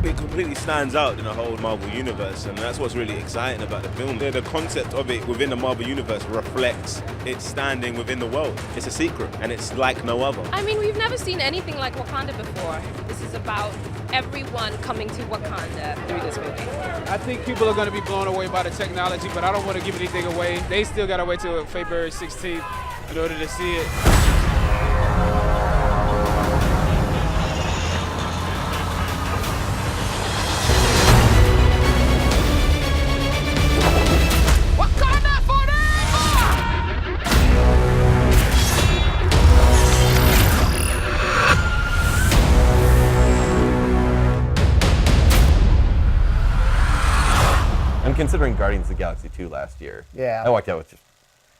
It completely stands out in the whole Marvel Universe, and that's what's really exciting about the film. The concept of it within the Marvel Universe reflects its standing within the world. It's a secret, and it's like no other. I mean, we've never seen anything like Wakanda before. This is about everyone coming to Wakanda through this movie. I think people are gonna be blown away by the technology, but I don't want to give anything away. They still gotta wait till February 16th in order to see it. Considering Guardians of the Galaxy 2 last year, yeah, I walked out with just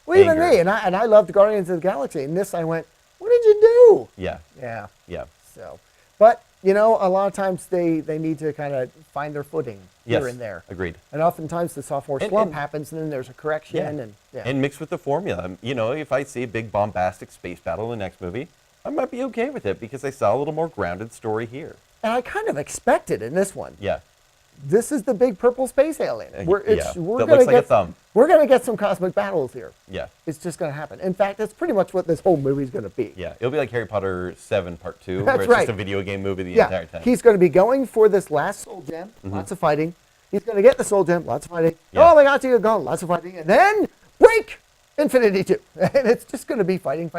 well, even me, and I loved Guardians of the Galaxy. And this, I went, what did you do? Yeah. So, but you know, a lot of times they need to kind of find their footing here and there. Agreed. And oftentimes the sophomore slump happens, and then there's a correction, and mixed with the formula. You know, if I see a big bombastic space battle in the next movie, I might be okay with it because I saw a little more grounded story here. And I kind of expected in this one. Yeah. This is the big purple space alien. That We're looks like a thumb. We're going to get some cosmic battles here. Yeah. It's just going to happen. In fact, that's pretty much what this whole movie's going to be. Yeah. It'll be like Harry Potter 7 Part 2, That's where it's right. just a video game movie the entire time. He's going to be going for this last soul gem, lots of fighting. He's going to get the soul gem, lots of fighting. Yeah. Oh my God, you're gone, lots of fighting. And then break Infinity 2. And it's just going to be fighting.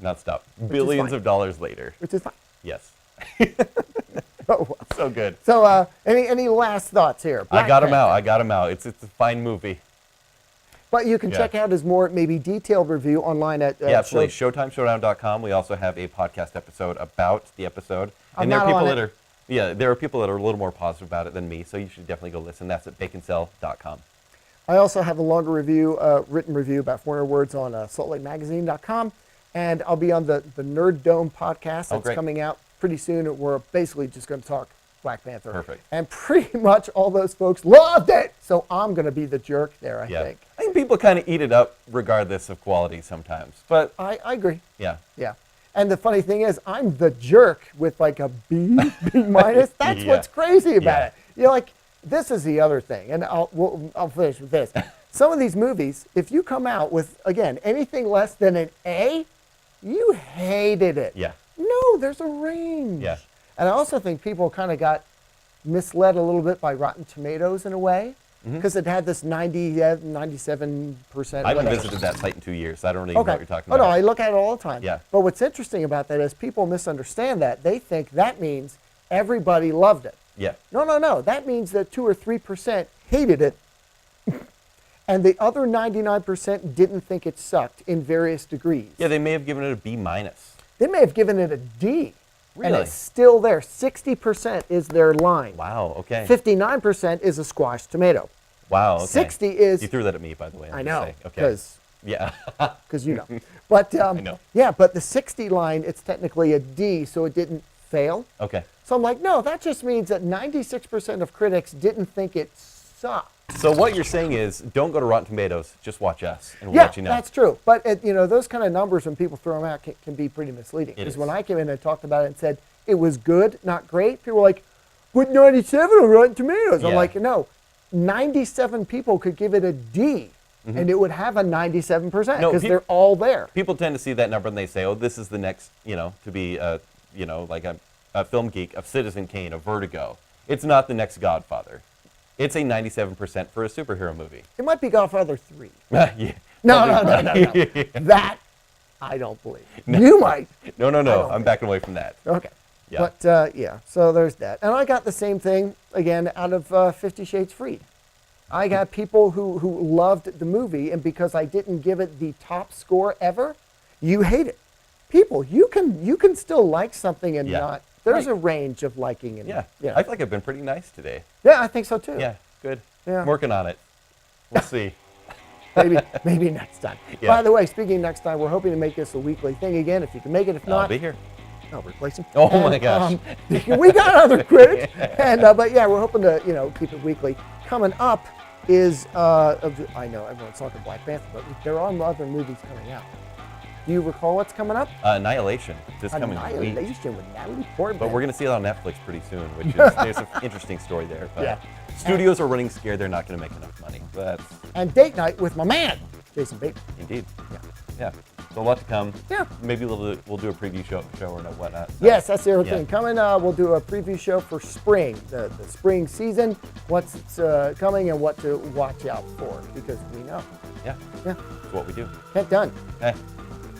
Not stop. Billions of dollars later. Which is fine. Yes. Oh, so good. So, any last thoughts here? I got him out. It's a fine movie. But you can check out his more maybe detailed review online at absolutely. ShowtimeShowdown.com. We also have a podcast episode about the episode. I'm and there are not people on that are there are people that are a little more positive about it than me, so you should definitely go listen. That's at baconcell.com. I also have a longer review, written review about 400 words on saltlakemagazine.com. And I'll be on the Nerd Dome podcast that's coming out pretty soon. We're basically just going to talk Black Panther. Perfect. And pretty much all those folks loved it. So I'm going to be the jerk there, I think. I think people kind of eat it up regardless of quality sometimes. But I agree. Yeah. Yeah. And the funny thing is, I'm the jerk with like a B minus. That's what's crazy about it. You're like, this is the other thing. And I'll finish with this. Some of these movies, if you come out with, again, anything less than an A, you hated it. Yeah. No, there's a range. Yeah. And I also think people kind of got misled a little bit by Rotten Tomatoes in a way, because it had this 97%. I haven't visited that site in 2 years, so I don't really know what you're talking Oh, about. no, I look at it all the time. Yeah. But what's interesting about that is people misunderstand that. They think that means everybody loved it. Yeah. No. That means that 2 or 3% hated it. And the other 99% didn't think it sucked in various degrees. Yeah, they may have given it a B-. They may have given it a D. Really? And it's still there. 60% is their line. Wow, okay. 59% is a squash tomato. Wow, okay. 60 is... You threw that at me, by the way. I know. Okay. Because yeah. Because you know. But I know. yeah, but the 60 line, it's technically a D, so it didn't fail. Okay. So I'm like, no, that just means that 96% of critics didn't think it sucked. So what you're saying is, don't go to Rotten Tomatoes, just watch us, and we'll let you know. That's true. But those kind of numbers, when people throw them out, can be pretty misleading. Because when I came in and talked about it and said it was good, not great, people were like, "But 97 on Rotten Tomatoes." I'm like, no, 97 people could give it a D, and it would have a 97% because they're all there. People tend to see that number and they say, "Oh, this is the next, to be, like a film geek, a Citizen Kane, a Vertigo." It's not the next Godfather. It's a 97% for a superhero movie. It might be Godfather 3. Yeah. No. That, I don't believe. No. You might. No. I'm backing away from that. Okay. Yeah. But, so there's that. And I got the same thing, again, out of 50 Shades Freed. I got people who loved the movie, and because I didn't give it the top score ever, you hate it. People, you can still like something and not. There's a range of liking. And, I feel like I've been pretty nice today. Yeah, I think so too. Yeah, good. Yeah. I'm working on it. We'll see. maybe next time. Yeah. By the way, speaking of next time, we're hoping to make this a weekly thing again. If you can make it, if not, I'll be here. I'll replace him. Oh my gosh. We got other critics, and but yeah, we're hoping to keep it weekly. Coming up is I know everyone's talking Black Panther, but there are other movies coming out. Do you recall what's coming up? Annihilation. This coming week. Annihilation with Natalie Portman. But we're going to see it on Netflix pretty soon, which is there's an interesting story there. But studios are running scared; they're not going to make enough money. And date night with my man, Jason Bateman. Indeed. Yeah. So a lot to come. Yeah. Maybe we'll do a preview show or whatnot. So, yes, that's the other thing. Coming, we'll do a preview show for spring, the spring season, what's coming and what to watch out for, because we know. Yeah. Yeah. That's what we do. Kent Dunn. Okay.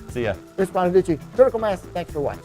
See ya. Chris Bonaduce, Critical Mass. Thanks for watching.